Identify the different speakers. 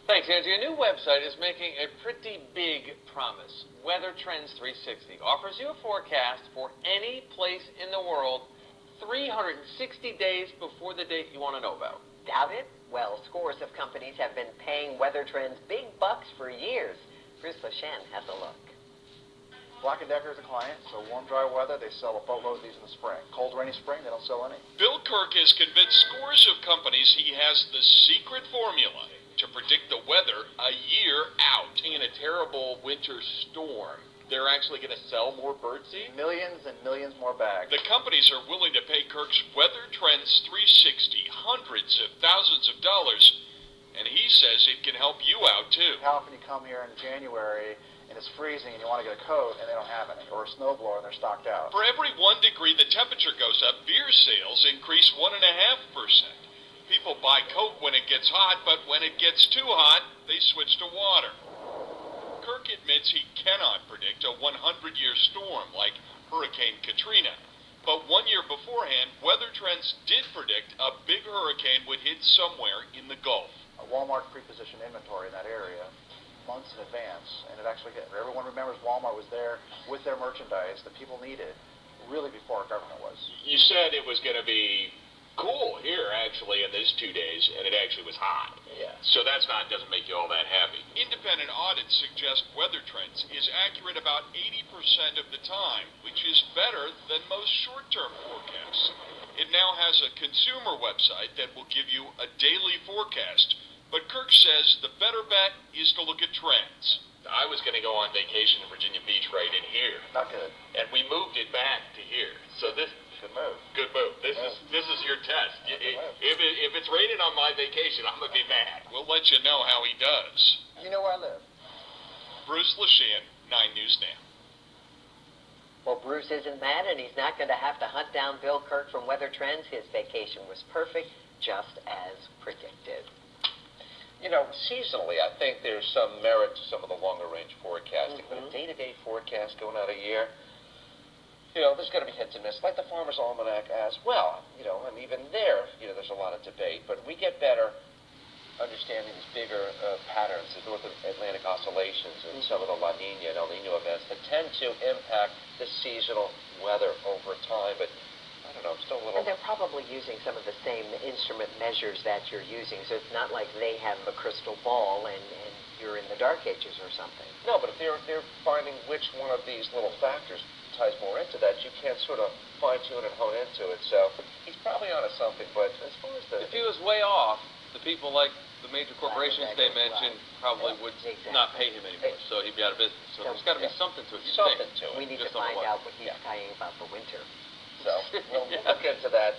Speaker 1: Thanks, Angie. A new website is making a pretty big promise. WeatherTrends 360 offers you a forecast for any place in the world 360 days before the date you want to know about.
Speaker 2: Doubt it? Well, scores of companies have been paying WeatherTrends big bucks for years. Bruce LeChan has a look.
Speaker 3: Black & Decker is a client, so warm, dry weather, they sell a boatload of these in the spring. Cold, rainy spring, they don't sell any.
Speaker 4: Bill Kirk has convinced scores of companies he has the secret formula to predict the weather a year out.
Speaker 1: In a terrible winter storm, they're actually going to sell more birdseed?
Speaker 3: Millions and millions more bags.
Speaker 4: The companies are willing to pay Kirk's WeatherTrends 360 hundreds of thousands of dollars, and he says it can help you out too.
Speaker 3: How often you come here in January and it's freezing and you want to get a coat and they don't have any, or a snowblower and they're stocked out.
Speaker 4: For every 1 degree the temperature goes up, beer sales increase 1.5%. People buy Coke when it gets hot, but when it gets too hot, they switch to water. Kirk admits he cannot predict a 100-year storm like Hurricane Katrina. But 1 year beforehand, WeatherTrends did predict a big hurricane would hit somewhere in the Gulf.
Speaker 3: Walmart pre-positioned inventory in that area months in advance, and it actually hit. Everyone remembers Walmart was there with their merchandise that people needed really before our government was.
Speaker 5: You said it was going to be cool here, actually, in these 2 days, and it actually was hot.
Speaker 3: Yeah.
Speaker 5: So doesn't make you all that happy.
Speaker 4: Independent audits suggest WeatherTrends is accurate about 80% of the time, which is better than most short-term forecasts. It now has a consumer website that will give you a daily forecast, but Kirk says the better bet is to look at trends.
Speaker 5: I was going to go on vacation in Virginia Beach right in here,
Speaker 3: Not good.
Speaker 5: and we moved it back to here. So this
Speaker 3: Good move.
Speaker 5: good move. This is your test. If it's raining on my vacation, I'm going to be mad.
Speaker 4: We'll let you know how he does.
Speaker 3: You know where I live.
Speaker 4: Bruce LeChan, 9 News Now.
Speaker 2: Well, Bruce isn't mad, and he's not going to have to hunt down Bill Kirk from WeatherTrends. His vacation was perfect, just as predicted.
Speaker 6: You know, seasonally, I think there's some merit to some of the longer-range forecasting, but a day-to-day forecast going out a year, you know, there's going to be hits and misses, like the Farmer's Almanac as well. You know, and even there, you know, there's a lot of debate, but we get better understanding these bigger patterns, the North Atlantic oscillations, and some of the La Nina and El Nino events that tend to impact the seasonal weather over time, but I don't know, I'm still a little...
Speaker 2: And they're probably using some of the same instrument measures that you're using, so it's not like they have a crystal ball and you're in the dark ages or something.
Speaker 6: No, but if they're finding which one of these little factors ties more into that, you can't sort of fine-tune and hone into it. So he's probably onto something, but as far as the...
Speaker 1: If he was way off, the people like the major corporations they mentioned probably would not pay him anymore, so he'd be out of business. So there's got to be something to it, you think.
Speaker 6: Something to it.
Speaker 2: We need to
Speaker 1: Just don't know
Speaker 2: find
Speaker 1: what.
Speaker 2: out what he's saying about the winter.
Speaker 6: So we'll look into that.